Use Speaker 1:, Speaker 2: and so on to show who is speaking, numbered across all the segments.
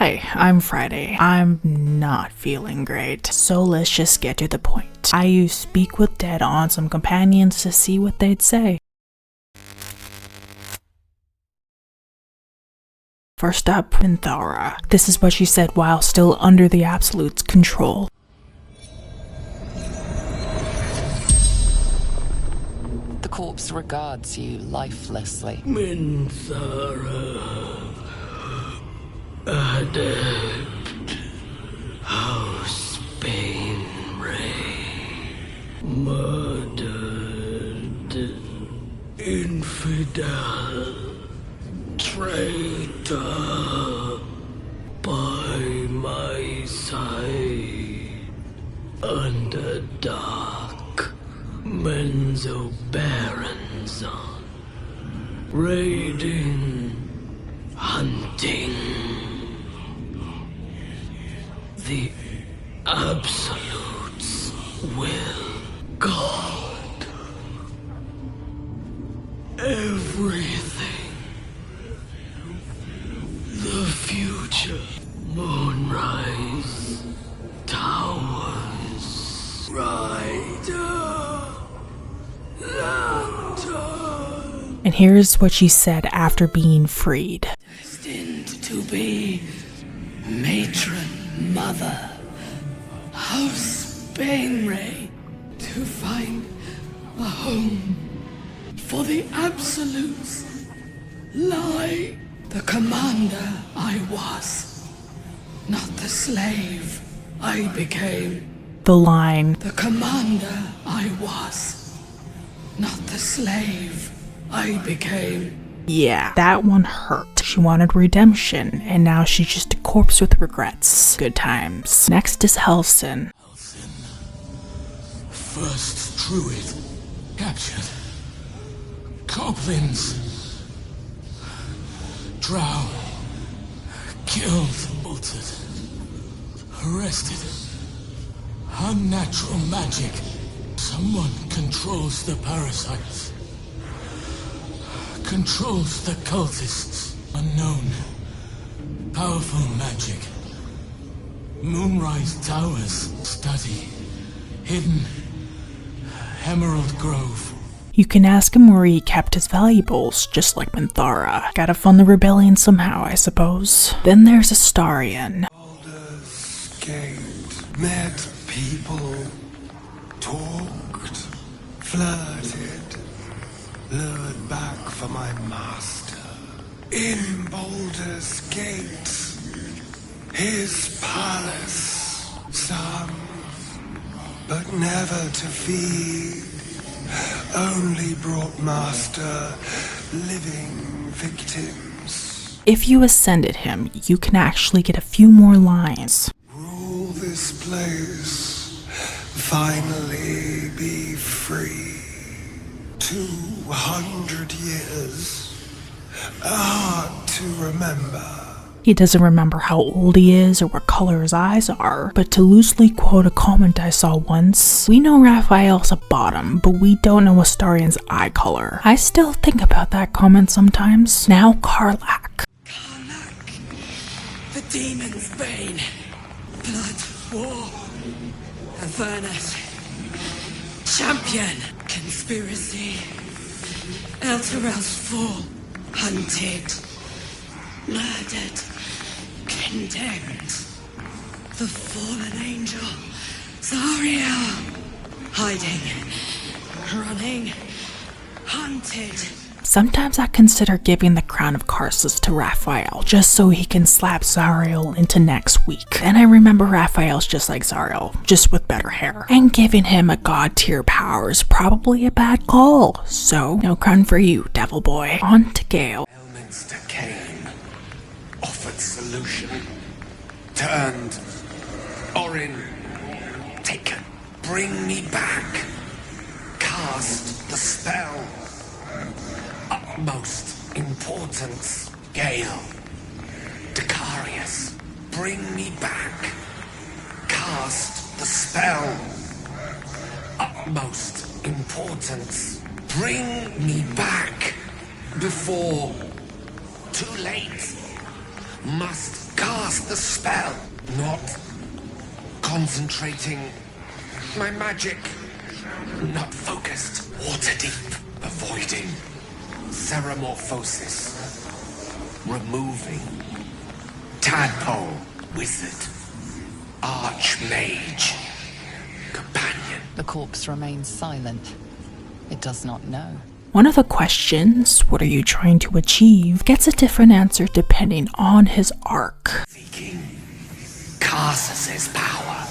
Speaker 1: Hi, I'm Friday. I'm not feeling great, so let's just get to the point. I used Speak with Dead on some companions to see what they'd say. First up, Minthara. This is what she said while still under the Absolute's control.
Speaker 2: The corpse regards you lifelessly.
Speaker 3: Minthara, adept, 𝖓𝖊𝖊𝖘, murdered, infidel, traitor, by my side, under dark, 𝖍𝖊𝖊𝖘, raiding, hunting, the Absolute's will, God, everything, the future, moonrise, towers, rider, lantern.
Speaker 1: And here's what she said after being freed.
Speaker 3: Destined to be matron, mother, 𝖓𝖊𝖊𝖘, to find a home for the Absolute's lie. The commander I was, not the slave I became.
Speaker 1: The line,
Speaker 3: The commander I was, not the slave I became.
Speaker 1: yeah, that one hurt. She wanted redemption, and now she's just a corpse with regrets. Good times. Next is halsin.
Speaker 3: Halsin, first druid, captured. Goblins, drow, killed, altered, arrested. Unnatural magic. Someone controls the parasites. Controls the cultists. Unknown. Powerful magic. Moonrise towers. Study. Hidden. Emerald Grove.
Speaker 1: You can ask him where he kept his valuables, just like Minthara. Gotta fund the rebellion somehow, I suppose. Then there's Astarion.
Speaker 4: Baldur's Gate, met people, talked, flirted, lured back for my master. In Baldur's Gate, his palace, some, but never to feed. Only brought master living victims.
Speaker 1: If you ascended him, you can actually get a few more lines.
Speaker 4: Rule this place, finally be free. 200 years, hard to remember.
Speaker 1: He doesn't remember how old he is or what color his eyes are, but to loosely quote a comment I saw once, we know Raphael's a bottom, but we don't know Astarion's eye color. I still think about that comment sometimes. Now karlach.
Speaker 3: Karlach, the demon's bane. Blood, war, Avernus. Champion, conspiracy. 𝖐𝖓𝖊𝖊𝖘 fall, hunted, murdered, condemned. The fallen angel, Zariel, hiding, running, hunted.
Speaker 1: Sometimes I consider giving the crown of Karsus to Raphael, just so he can slap Zariel into next week. And I remember Raphael's just like Zariel, just with better hair. And giving him a god tier power is probably a bad call. So, no crown for you, devil boy. On to Gale.
Speaker 5: 𝖕𝖊𝖘 came, offered solution, turned, Orin, taken, bring me back, cast the spell, utmost importance, Gale, Dicarius, bring me back, cast the spell, utmost importance, bring me back, before too late, must cast the spell. Not concentrating. My magic. Not focused. Water deep. Avoiding. Ceramorphosis. Removing. Tadpole. Wizard. Archmage. Companion.
Speaker 2: The corpse remains silent. It does not know.
Speaker 1: One of the questions, what are you trying to achieve, gets a different answer depending on his arc.
Speaker 5: Seeking Karsus's power.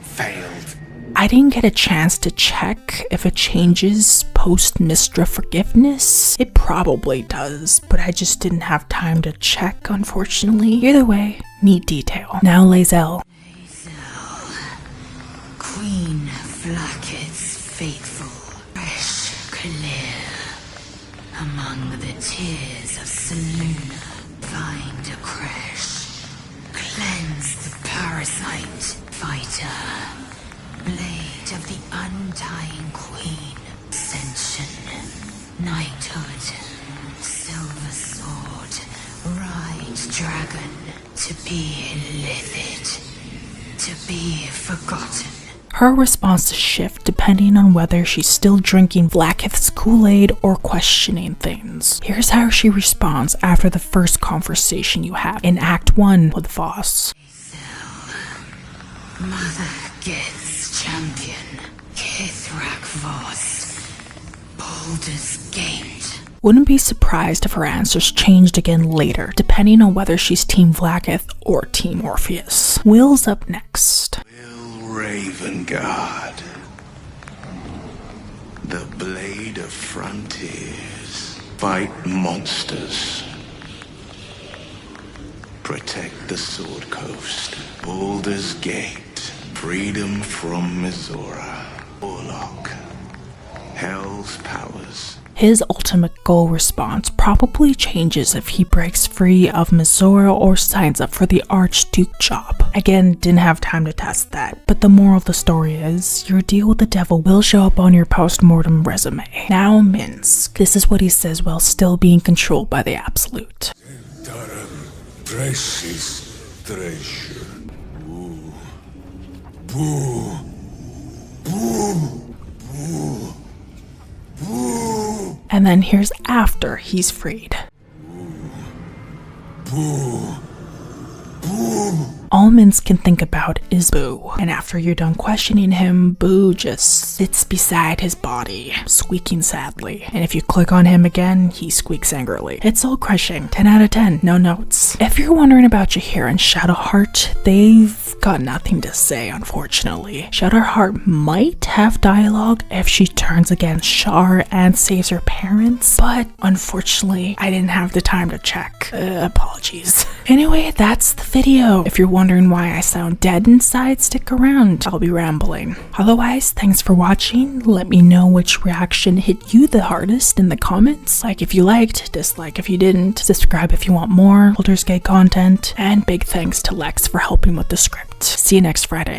Speaker 5: Failed.
Speaker 1: I didn't get a chance to check if it changes post Mystra forgiveness. It probably does, but I just didn't have time to check, unfortunately. Either way, neat detail. Now 𝖎𝖊𝖘.
Speaker 6: Queen Vlaakith's faithful, fresh clear. Among the tears of Selûne, find a crash. Cleanse the parasite, fighter. Blade of the undying queen, ascension, knighthood, silver sword, ride dragon, to be 𝖚𝖊𝖊𝖘, to be forgotten.
Speaker 1: Her responses shift depending on whether she's still drinking Vlaakith's Kool-Aid or questioning things. Here's how she responds after the first conversation you have in Act 1 with Voss.
Speaker 6: Mother Gith's champion, Kithrak Voss, Baldur's Gate.
Speaker 1: Wouldn't be surprised if her answers changed again later, depending on whether she's Team Vlaakith or Team Orpheus. Wyll's up next.
Speaker 4: 𝖊𝖊𝖘𝑘, the blade of frontiers. Fight monsters. Protect the Sword Coast. Baldur's Gate. Freedom from Mizora. Warlock. Hell's powers.
Speaker 1: His ultimate goal response probably changes if he breaks free of Mizora or signs up for the Archduke job. Again, didn't have time to test that, but the moral of the story is, your deal with the devil will show up on your post-mortem resume. Now Minsc. This is what he says while still being controlled by the Absolute. And then here's after he's freed. All Minsc can think about is Boo. And after you're done questioning him, Boo just sits beside his body, squeaking sadly. And if you click on him again, he squeaks angrily. It's soul crushing. 10 out of 10. No notes. If you're wondering about 𝖎𝖓 and Shadowheart, they've got nothing to say, unfortunately. Shadowheart might have dialogue if she turns against Shar and saves her parents, but unfortunately, I didn't have the time to check. Apologies. Anyway, that's the video. If you're wondering why I sound dead inside, stick around. I'll be rambling. Otherwise, thanks for watching. Let me know which reaction hit you the hardest in the comments. Like if you liked, dislike if you didn't, subscribe if you want more Baldur's Gate content, and big thanks to Lex for helping with the script. See you next Friday.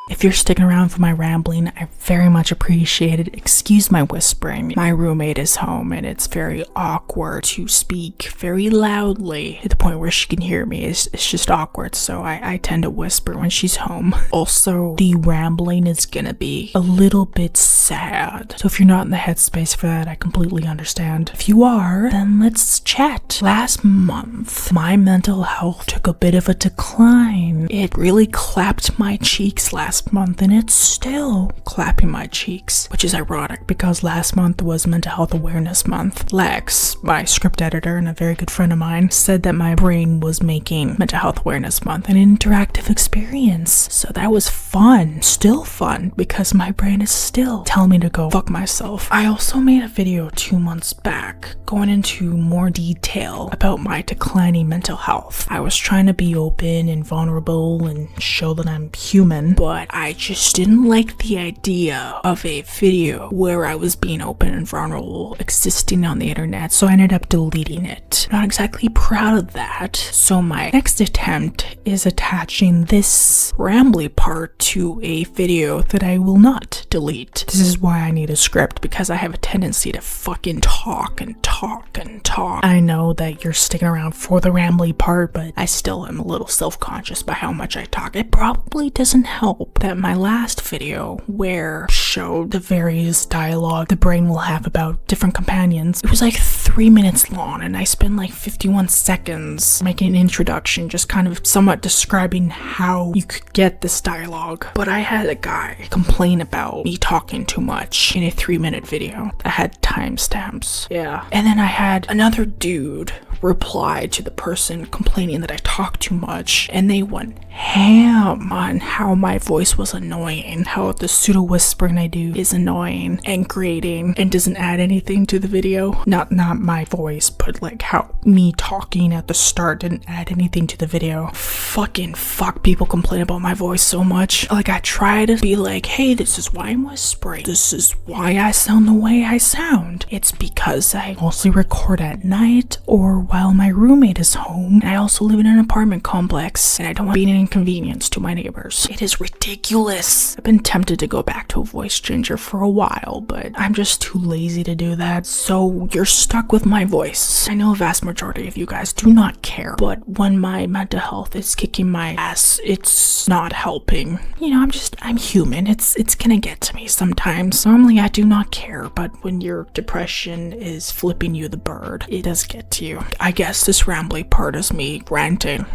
Speaker 1: If you're sticking around for my rambling, I very much appreciate it. Excuse my whispering. My roommate is home and it's very awkward to speak very loudly to the point where she can hear me. It's just awkward, so I tend to whisper when she's home. Also, the rambling is gonna be a little bit sad. So if you're not in the headspace for that, I completely understand. If you are, then let's chat. Last month, my mental health took a bit of a decline. It really clapped my cheeks last month, and it's still clapping my cheeks, which is ironic because last month was Mental Health Awareness Month. Lex, my script editor and a very good friend of mine, said that my brain was making Mental Health Awareness Month an interactive experience, so that was fun. Still fun, because my brain is still telling me to go fuck myself. I also made a video 2 months back going into more detail about my declining mental health. I was trying to be open and vulnerable and show that I'm human, but I just didn't like the idea of a video where I was being open and vulnerable existing on the internet, so I ended up deleting it. Not exactly proud of that, so my next attempt is attaching this rambly part to a video that I will not delete. This is why I need a script, because I have a tendency to fucking talk and talk and talk. I know that you're sticking around for the rambly part, but I still am a little self-conscious by how much I talk. It probably doesn't help that my last video, where showed the various dialogue the brain will have about different companions, it was like 3 minutes long, and I spent like 51 seconds making an introduction, just kind of somewhat describing how you could get this dialogue. But I had a guy complain about me talking too much in a 3-minute video that had timestamps. Yeah. And then I had another dude reply to the person complaining that I talk too much, and they went ham on how my voice was annoying, how the pseudo whispering I do is annoying and grating and doesn't add anything to the video. Not my voice, but like how me talking at the start didn't add anything to the video. Fucking fuck, people complain about my voice so much. Like, I try to be like, hey, this is why I'm whispering, this is why I sound the way I sound. It's because I mostly record at night or while my roommate is home. I also live in an apartment complex, and I don't want to be an inconvenience to my neighbors. It is ridiculous. I've been tempted to go back to a voice changer for a while, but I'm just too lazy to do that, so you're stuck with my voice. I know a vast majority of you guys do not care, but when my mental health is kicking my ass, it's not helping. You know, I'm human. It's gonna get to me sometimes. Normally I do not care, but when your depression is flipping you the bird, it does get to you. I guess this rambly part is me ranting.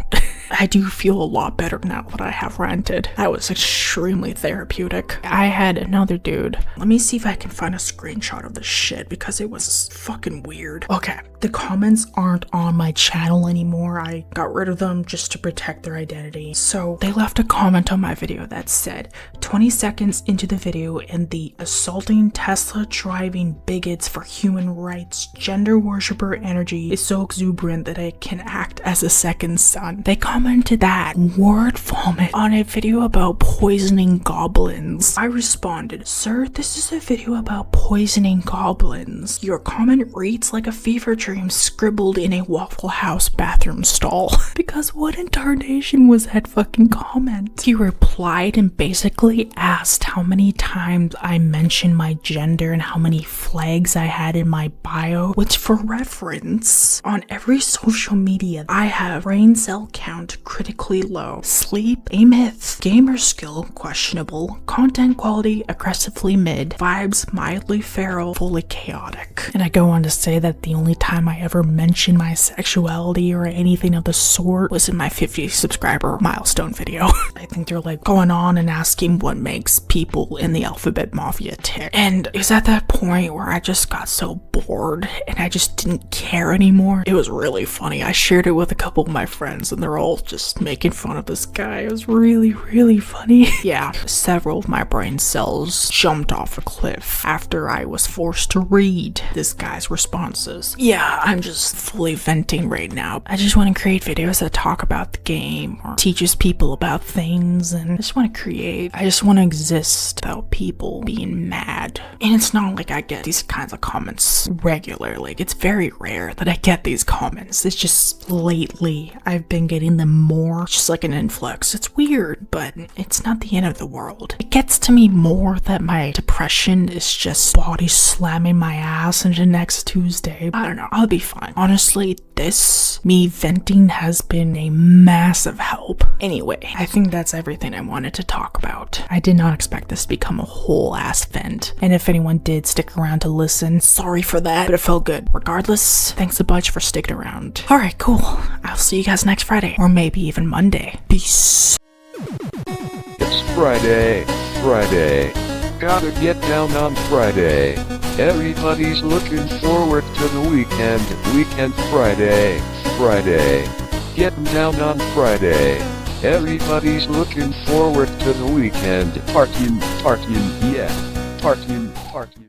Speaker 1: I do feel a lot better now that I have ranted. That was extremely therapeutic. I had another dude. Let me see if I can find a screenshot of this shit, because it was fucking weird. Okay, the comments aren't on my channel anymore. I got rid of them just to protect their identity. So they left a comment on my video that said, 20 seconds into the video, and the assaulting Tesla driving bigots for human rights gender worshipper energy is so exuberant that it can act as a second son. They commented that word vomit on a video about poisoning goblins. I responded, sir, this is a video about poisoning goblins. Your comment reads like a fever dream scribbled in a Waffle House bathroom stall. Because what in tarnation was that fucking comment? He replied and basically asked how many times I mentioned my gender and how many flags I had in my bio, which for reference, on every social media I have brain cell count critically low, sleep a myth, gamer skill questionable, content quality aggressively mid, vibes mildly feral, fully chaotic. And I go on to say that the only time I ever mentioned my sexuality or anything of the sort was in my 50 subscriber milestone video. I think they're like going on and asking what makes people in the 𝖐𝖊𝖊𝖘 tick. And it was at that point where I just got so bored and I just didn't care anymore. It was really funny. I shared it with a couple of my friends and they're all just making fun of this guy. It was really, really funny. Yeah, several of my brain cells jumped off a cliff after I was forced to read this guy's responses. Yeah, I'm just fully venting right now. I just want to create videos that talk about the game or teaches people about things, and I just want to create. I just want to exist without people being mad. And it's not like I get these kinds of comments regularly. It's very rare that I get these comments. It's just lately I've been getting them more, just like an influx. It's weird, but it's not the end of the world. It gets to me more that my depression is just body slamming my ass into next Tuesday. I don't know, I'll be fine. Honestly, this, me venting, has been a massive help. Anyway, I think that's everything I wanted to talk about. I did not expect this to become a whole ass vent, and if anyone did stick around to listen, sorry for that, but it felt good. Regardless, thanks a bunch for sticking around. Alright, cool. I'll see you guys next Friday, or maybe even Monday. Peace.
Speaker 7: It's Friday. Gotta get down on Friday. Everybody's looking forward to the weekend. Friday. Getting down on Friday. Everybody's looking forward to the weekend. Partying, yeah. Partying.